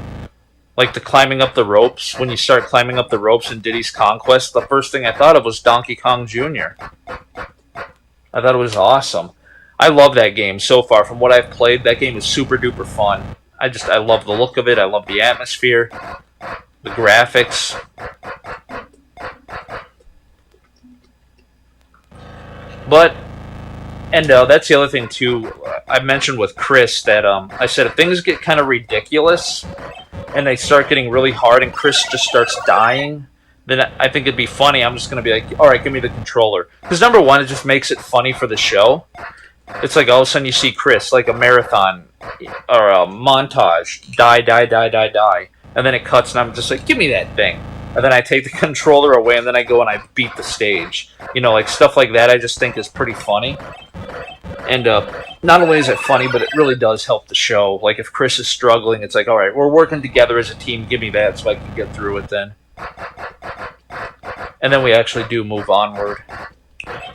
Like the climbing up the ropes. When you start climbing up the ropes in Diddy's Conquest, the first thing I thought of was Donkey Kong Jr. I thought it was awesome. I love that game so far. From what I've played, that game is super duper fun. I love the look of it. I love the atmosphere, the graphics. But, and that's the other thing too. I mentioned with Chris that I said if things get kind of ridiculous and they start getting really hard and Chris just starts dying, then I think it'd be funny. I'm just going to be like, alright, give me the controller. Because number one, it just makes it funny for the show. It's like all of a sudden you see Chris, like a marathon or a montage, die. And then it cuts and I'm just like, give me that thing. And then I take the controller away and then I go and I beat the stage. You know, like stuff like that I just think is pretty funny. And not only is it funny, but it really does help the show. Like if Chris is struggling, it's like, alright, we're working together as a team, give me that so I can get through it then. And then we actually do move onward.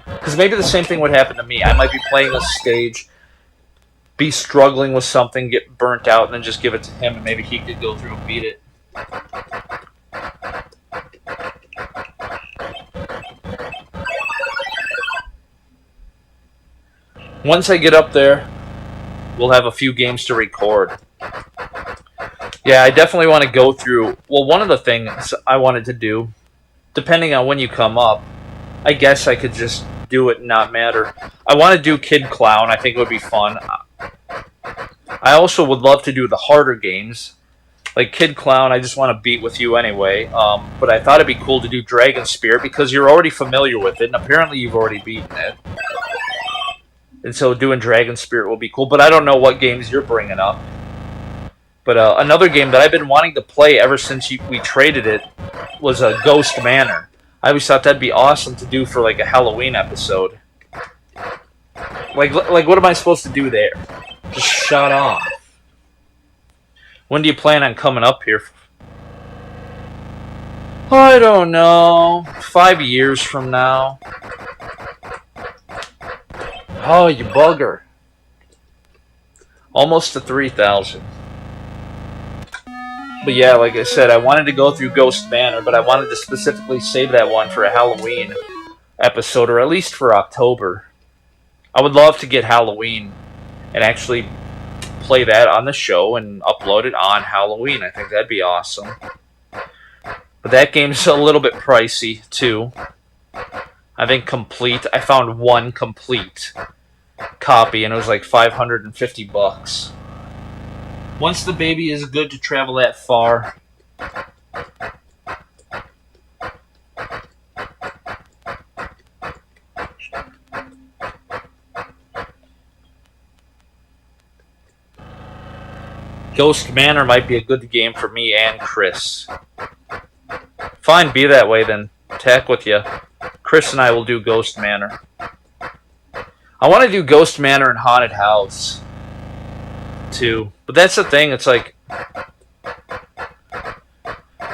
Because maybe the same thing would happen to me. I might be playing a stage, be struggling with something, get burnt out, and then just give it to him, and maybe he could go through and beat it. Once I get up there, we'll have a few games to record. Yeah, I definitely want to go through... Well, one of the things I wanted to do, depending on when you come up, I guess I could just do it and not matter. I want to do Kid Clown. I think it would be fun. I also would love to do the harder games. Like Kid Clown, I just want to beat with you anyway. But I thought it'd be cool to do Dragon Spear because you're already familiar with it, and apparently you've already beaten it. And so doing Dragon Spirit will be cool, but I don't know what games you're bringing up. But another game that I've been wanting to play ever since we traded it was Ghost Manor. I always thought that'd be awesome to do for like a Halloween episode. Like what am I supposed to do there? Just shut off. When do you plan on coming up here? I don't know. 5 years from now. Oh, you bugger. Almost to 3,000. But yeah, like I said, I wanted to go through Ghost Manor, but I wanted to specifically save that one for a Halloween episode, or at least for October. I would love to get Halloween and actually play that on the show and upload it on Halloween. I think that'd be awesome. But that game's a little bit pricey, too. I think complete. I found one complete copy, and it was like $550. Once the baby is good to travel that far. Ghost Manor might be a good game for me and Chris. Fine, be that way then. Tack with you. Chris and I will do Ghost Manor. I want to do Ghost Manor and Haunted House too, but that's the thing. It's like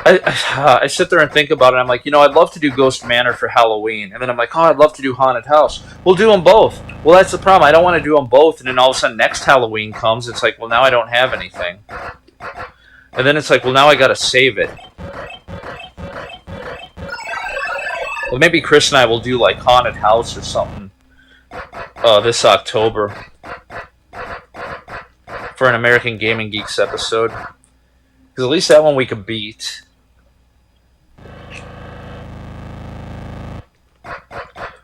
I sit there and think about it. I'm like, I'd love to do Ghost Manor for Halloween, and then I'm like, oh, I'd love to do Haunted House. We'll do them both. Well, that's the problem. I don't want to do them both, and then all of a sudden next Halloween comes. It's like, well, now I don't have anything, and then it's like, well, now I got to save it. Well, maybe Chris and I will do like Haunted House or something this October for an American Gaming Geeks episode. Because at least that one we could beat.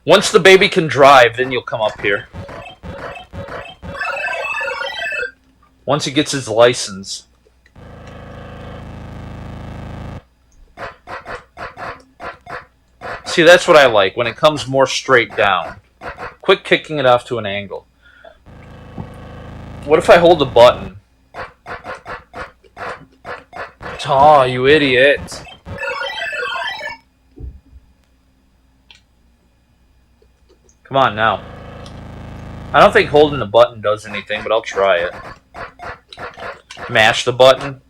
Once the baby can drive, then you'll come up here. Once he gets his license. See, that's what I like, when it comes more straight down. Quit kicking it off to an angle. What if I hold the button? Aw, you idiot. Come on now. I don't think holding the button does anything, but I'll try it. Mash the button.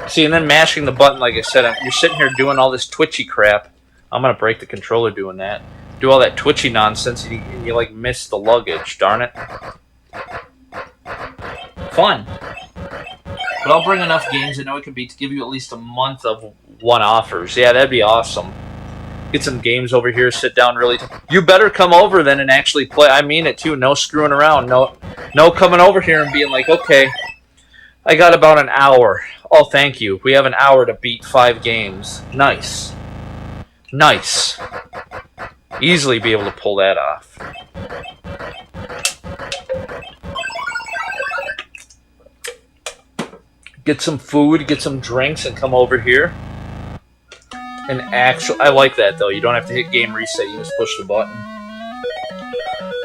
See, and then mashing the button, like I said, you're sitting here doing all this twitchy crap. I'm going to break the controller doing that. Do all that twitchy nonsense, and you like, miss the luggage. Darn it. Fun. But I'll bring enough games I know it can be to give you at least a month of one offers. Yeah, that'd be awesome. Get some games over here, sit down really. You better come over then and actually play. I mean it too. No screwing around. No coming over here and being like, okay, I got about an hour. Oh, thank you. We have an hour to beat 5 games. Nice. Nice. Easily be able to pull that off. Get some food, get some drinks, and come over here. And actually, I like that though. You don't have to hit game reset, you just push the button.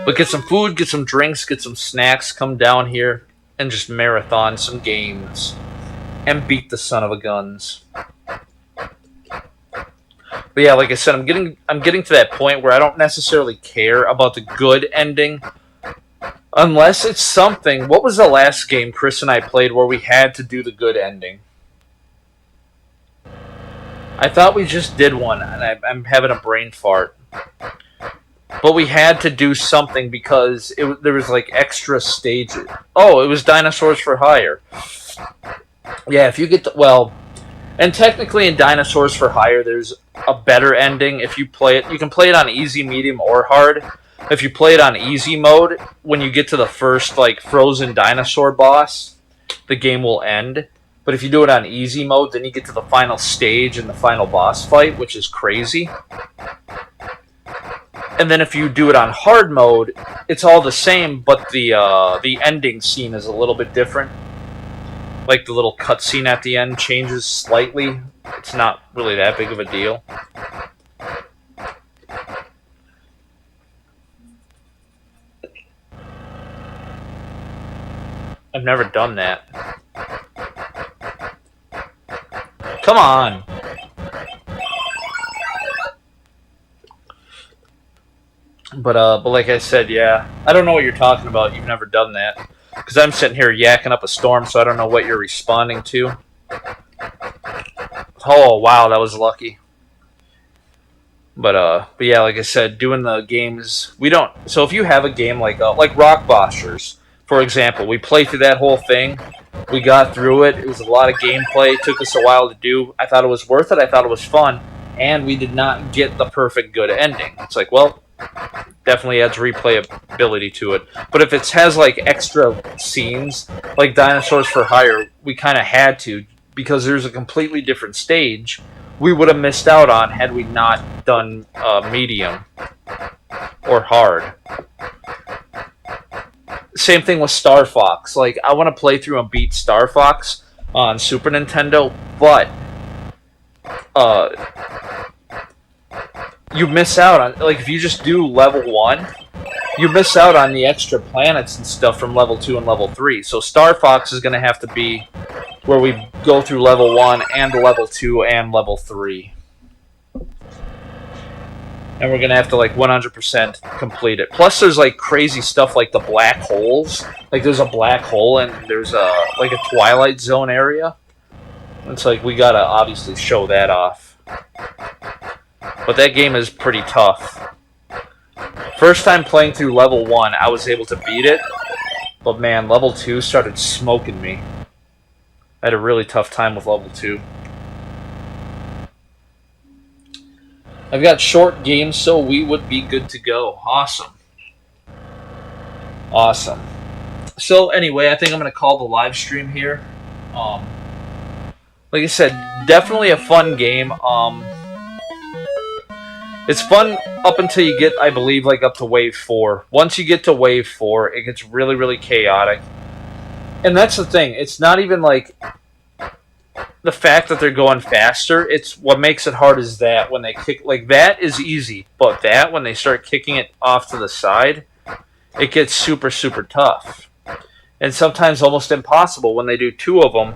But get some food, get some drinks, get some snacks, come down here and just marathon some games. And beat the son of a guns. But yeah, like I said, I'm getting to that point where I don't necessarily care about the good ending. Unless it's something... What was the last game Chris and I played where we had to do the good ending? I thought we just did one, and I'm having a brain fart. But we had to do something because there was like extra stages. Oh, it was Dinosaurs for Hire. Yeah, if you get to... Well, and technically in Dinosaurs for Hire, there's a better ending if you play it. You can play it on easy, medium, or hard. If you play it on easy mode, when you get to the first like frozen dinosaur boss, the game will end. But if you do it on easy mode, then you get to the final stage and the final boss fight, which is crazy. And then if you do it on hard mode, it's all the same, but the ending scene is a little bit different. Like the little cutscene at the end changes slightly. It's not really that big of a deal. I've never done that. Come on! But like I said, yeah. I don't know what you're talking about. You've never done that. Because I'm sitting here yakking up a storm, so I don't know what you're responding to. Oh, wow, that was lucky. But yeah, like I said, doing the games... We don't... So if you have a game like Rockboshers, for example, we played through that whole thing. We got through it. It was a lot of gameplay. It took us a while to do. I thought it was worth it. I thought it was fun. And we did not get the perfect good ending. It's like, well, definitely adds replayability to it. But if it has like extra scenes, like Dinosaurs for Hire, we kind of had to, because there's a completely different stage we would have missed out on had we not done medium or hard. Same thing with Star Fox. Like, I want to play through and beat Star Fox on Super Nintendo, but you miss out on, like, if you just do level 1, you miss out on the extra planets and stuff from level 2 and level 3. So Star Fox is going to have to be where we go through level 1 and level 2 and level 3. And we're going to have to, like, 100% complete it. Plus, there's, like, crazy stuff like the black holes. Like, there's a black hole and there's, like, a Twilight Zone area. It's like, we got to obviously show that off. But that game is pretty tough. First time playing through level 1, I was able to beat it. But, man, level 2 started smoking me. I had a really tough time with level 2. I've got short games, so we would be good to go. Awesome. Awesome. So anyway, I think I'm going to call the live stream here. Um, like I said, definitely a fun game. It's fun up until you get, I believe, like up to wave 4. Once you get to wave 4, it gets really, really chaotic. And that's the thing. It's not even like the fact that they're going faster. It's what makes it hard is that when they kick, like that is easy, but that when they start kicking it off to the side, it gets super, super tough. And sometimes almost impossible when they do 2 of them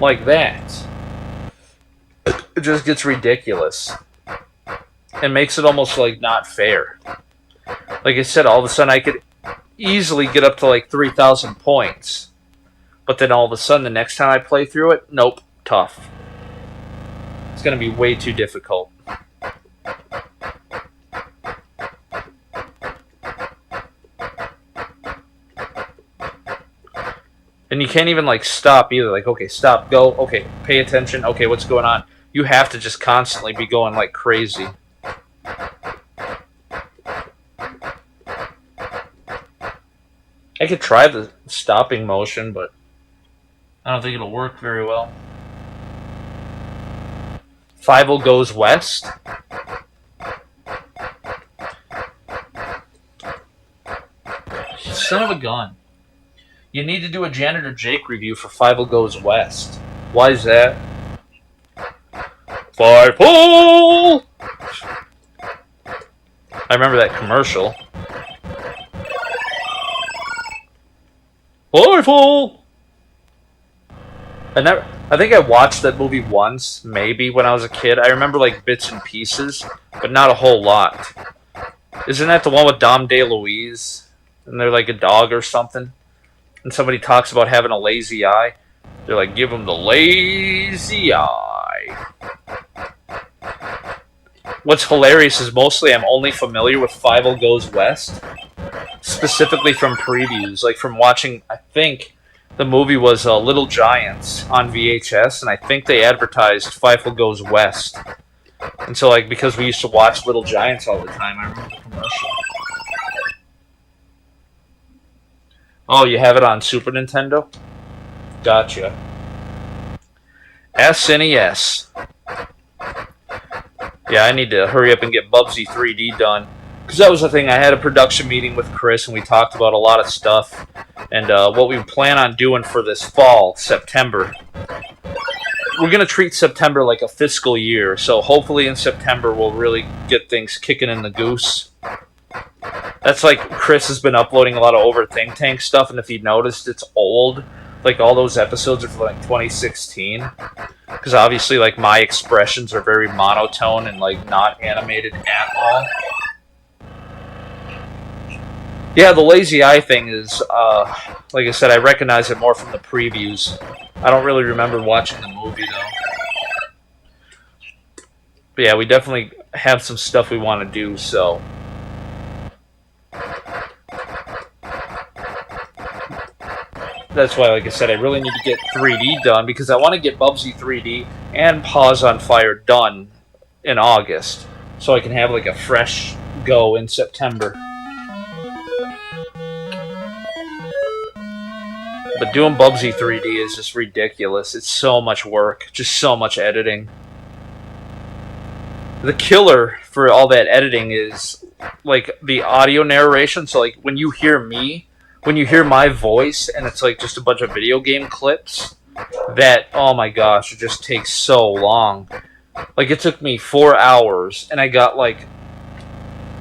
like that. It just gets ridiculous. And makes it almost like not fair. Like I said, all of a sudden I could easily get up to like 3,000 points. But then all of a sudden the next time I play through it, nope, tough. It's going to be way too difficult. And you can't even like stop either. Like, okay, stop, go, okay, pay attention, okay, what's going on? You have to just constantly be going like crazy. I could try the stopping motion, but I don't think it'll work very well. 5-0 goes west. Son of a gun. You need to do a Janitor Jake review for 5-0 goes west. Why is that? 5-0! I remember that commercial. 5-0! I think I watched that movie once, maybe, when I was a kid. I remember, like, bits and pieces, but not a whole lot. Isn't that the one with Dom DeLuise? And they're like a dog or something? And somebody talks about having a lazy eye. They're like, give him the lazy eye. What's hilarious is mostly I'm only familiar with 5-0 Goes West. Specifically from previews. Like from watching, I think the movie was Little Giants on VHS. And I think they advertised 5-0 Goes West. And so like because we used to watch Little Giants all the time, I remember the commercial. Oh, you have it on Super Nintendo? Gotcha. SNES. Yeah, I need to hurry up and get Bubsy 3D done. Because that was the thing, I had a production meeting with Chris and we talked about a lot of stuff. And what we plan on doing for this fall, September. We're going to treat September like a fiscal year. So hopefully in September we'll really get things kicking in the goose. That's like Chris has been uploading a lot of Over Think Tank stuff, and if you noticed, it's old. Like all those episodes are from like 2016, because obviously like my expressions are very monotone and like not animated at all. Yeah, the lazy eye thing is, like I said, I recognize it more from the previews. I don't really remember watching the movie though. But yeah, we definitely have some stuff we want to do, so. That's why, like I said, I really need to get 3D done because I want to get Bubsy 3D and Paws on Fire done in August so I can have like a fresh go in September. But doing Bubsy 3D is just ridiculous. It's so much work, just so much editing. The killer for all that editing is like the audio narration. So like when you hear me, when you hear my voice and it's like just a bunch of video game clips, that, oh my gosh, it just takes so long. Like it took me 4 hours and I got like,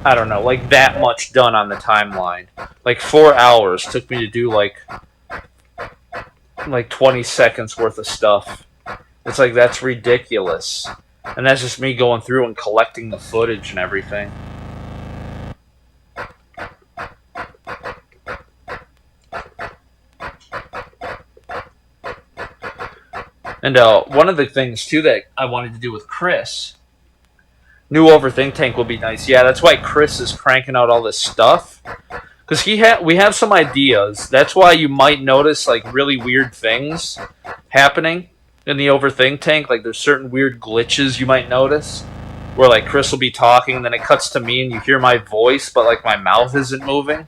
I don't know, like that much done on the timeline. Like 4 hours took me to do like 20 seconds worth of stuff. It's like, that's ridiculous. And that's just me going through and collecting the footage and everything. And one of the things, too, that I wanted to do with Chris, new Overthink Tank will be nice. Yeah, that's why Chris is cranking out all this stuff. Because we have some ideas. That's why you might notice, like, really weird things happening in the Overthink Tank. Like, there's certain weird glitches you might notice. where like Chris will be talking, and then it cuts to me, and you hear my voice, but like my mouth isn't moving.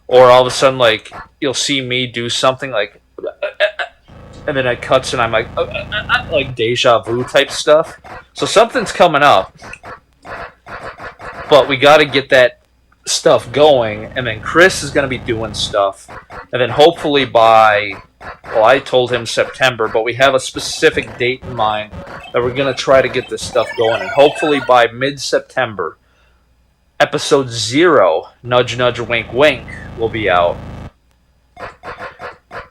Or all of a sudden, like you'll see me do something like, and then it cuts, and I'm like deja vu type stuff. So something's coming up, but we got to get that stuff going, and then Chris is going to be doing stuff, and then hopefully by, well, I told him September, but we have a specific date in mind that we're going to try to get this stuff going, and hopefully by mid-September, episode 0, Nudge Nudge Wink Wink, will be out,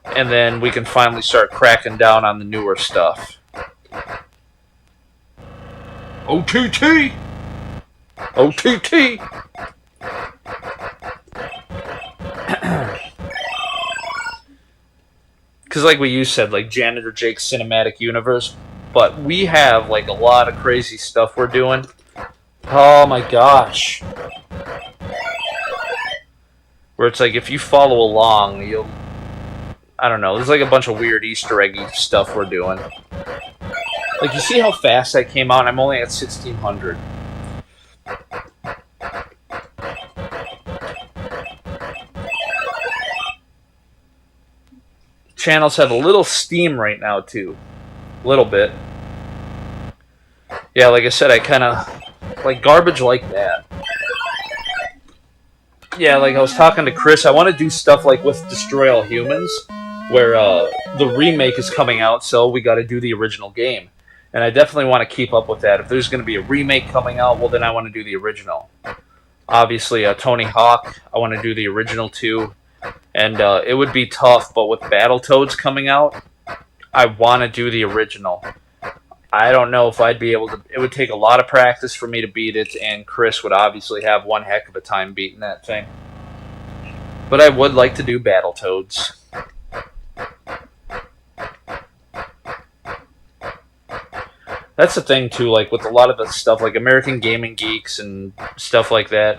and then we can finally start cracking down on the newer stuff. OTT! OTT! Because like what you said, like Janitor Jake's cinematic universe, but we have like a lot of crazy stuff we're doing. Oh my gosh. Where it's like if you follow along, you'll, I don't know, there's like a bunch of weird Easter eggy stuff we're doing. Like, you see how fast that came out? I'm only at 1,600. Channels have a little steam right now, too. A little bit. Yeah, like I said, I kind of like garbage like that. Yeah, like I was talking to Chris, I want to do stuff like with Destroy All Humans, where the remake is coming out, so we got to do the original game. And I definitely want to keep up with that. If there's going to be a remake coming out, well, then I want to do the original. Obviously, Tony Hawk, I want to do the original too. And it would be tough, but with Battletoads coming out, I want to do the original. I don't know if I'd be able to. It would take a lot of practice for me to beat it, and Chris would obviously have one heck of a time beating that thing. But I would like to do Battletoads. That's the thing too, like with a lot of the stuff like American Gaming Geeks and stuff like that.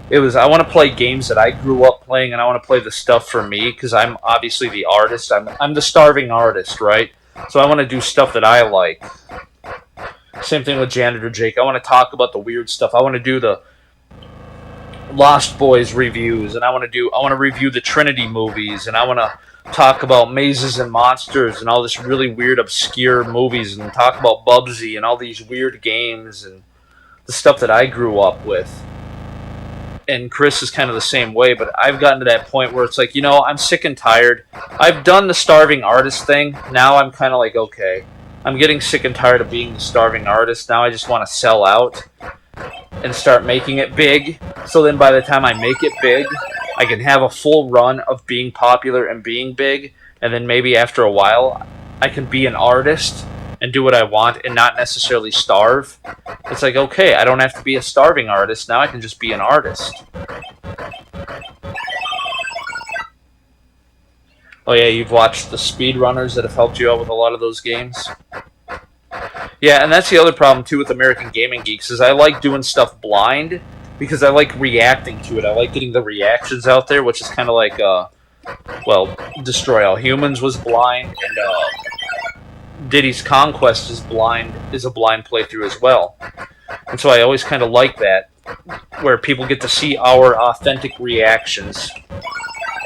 It was, I want to play games that I grew up playing, and I want to play the stuff for me, because I'm obviously the artist. I'm the starving artist, right? So I want to do stuff that I like. Same thing with Janitor Jake. I want to talk about the weird stuff. I want to do the Lost Boys reviews, and I want to review the Trinity movies, and I want to talk about Mazes and Monsters and all this really weird, obscure movies, and talk about Bubsy and all these weird games and the stuff that I grew up with. And Chris is kind of the same way, but I've gotten to that point where it's like, you know, I'm sick and tired. I've done the starving artist thing. Now I'm kind of like, okay, I'm getting sick and tired of being the starving artist. Now I just want to sell out and start making it big. So then by the time I make it big, I can have a full run of being popular and being big, and then maybe after a while, I can be an artist and do what I want and not necessarily starve. It's like, okay, I don't have to be a starving artist. Now I can just be an artist. Oh yeah, you've watched the speedrunners that have helped you out with a lot of those games? Yeah, and that's the other problem too with American Gaming Geeks, is I like doing stuff blind, because I like reacting to it. I like getting the reactions out there, which is kind of like, well, Destroy All Humans was blind, and Diddy's Conquest is a blind playthrough as well. And so I always kind of like that, where people get to see our authentic reactions.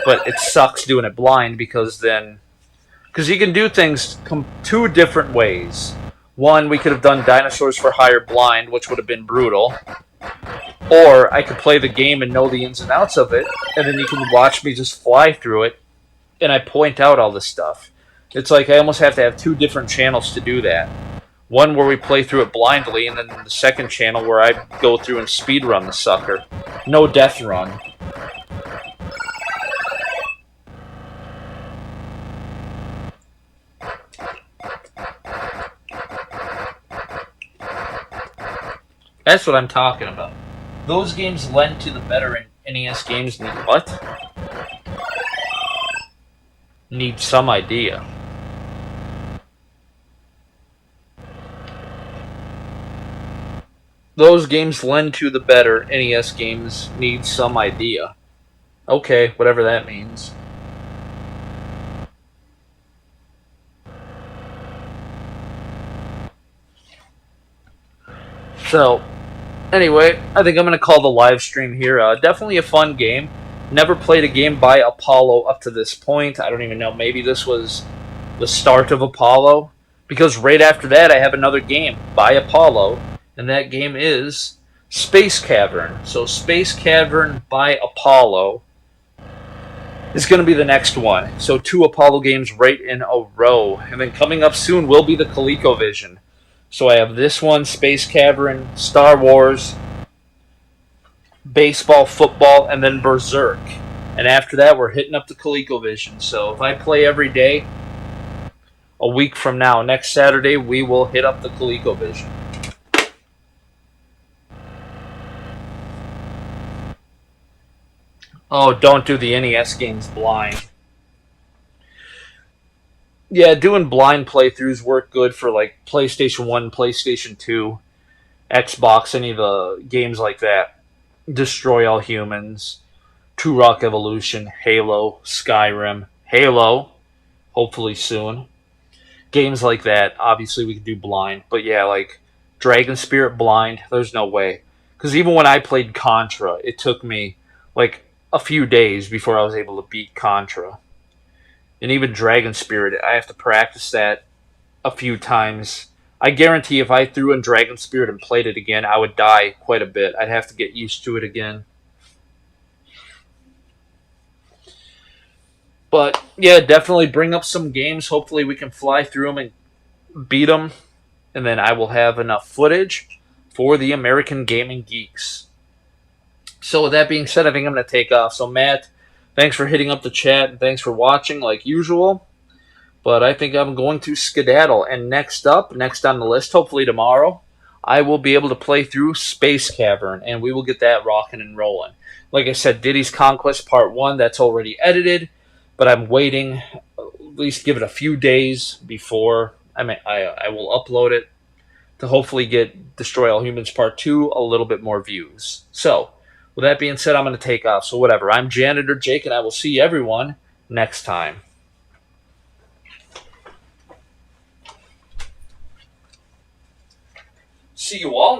But it sucks doing it blind, because you can do things two different ways. One, we could have done Dinosaurs for Hire blind, which would have been brutal. Or I could play the game and know the ins and outs of it, and then you can watch me just fly through it, and I point out all this stuff. It's like I almost have to have two different channels to do that. One where we play through it blindly, and then the second channel where I go through and speedrun the sucker. No death run. That's what I'm talking about. Those games lend to the better NES games need what? Need some idea. Those games lend to the better NES games need some idea. Okay, whatever that means. So, anyway, I think I'm going to call the live stream here. Definitely a fun game. Never played a game by Apollo up to this point. I don't even know. Maybe this was the start of Apollo. Because right after that, I have another game by Apollo. And that game is Space Cavern. So, Space Cavern by Apollo is going to be the next one. So, 2 Apollo games right in a row. And then coming up soon will be the ColecoVision. So I have this one, Space Cavern, Star Wars, baseball, football, and then Berserk. And after that, we're hitting up the ColecoVision. So if I play every day, a week from now, next Saturday, we will hit up the ColecoVision. Oh, don't do the NES games blind. Yeah, doing blind playthroughs work good for like PlayStation 1, PlayStation 2, Xbox, any of the games like that. Destroy All Humans, Turok Evolution, Halo, Skyrim, Halo, hopefully soon. Games like that, obviously we can do blind. But yeah, like Dragon Spirit blind, there's no way. Because even when I played Contra, it took me like a few days before I was able to beat Contra. And even Dragon Spirit, I have to practice that a few times. I guarantee if I threw in Dragon Spirit and played it again, I would die quite a bit. I'd have to get used to it again. But yeah, definitely bring up some games. Hopefully we can fly through them and beat them. And then I will have enough footage for the American Gaming Geeks. So with that being said, I think I'm going to take off. So Matt, thanks for hitting up the chat, and thanks for watching like usual. But I think I'm going to skedaddle. And next on the list, hopefully tomorrow, I will be able to play through Space Cavern, and we will get that rocking and rolling. Like I said, Diddy's Conquest Part 1, that's already edited, but I'm waiting, at least give it a few days before I will upload it to hopefully get Destroy All Humans Part 2 a little bit more views. So, with that being said, I'm going to take off. So whatever, I'm Janitor Jake, and I will see everyone next time. See you all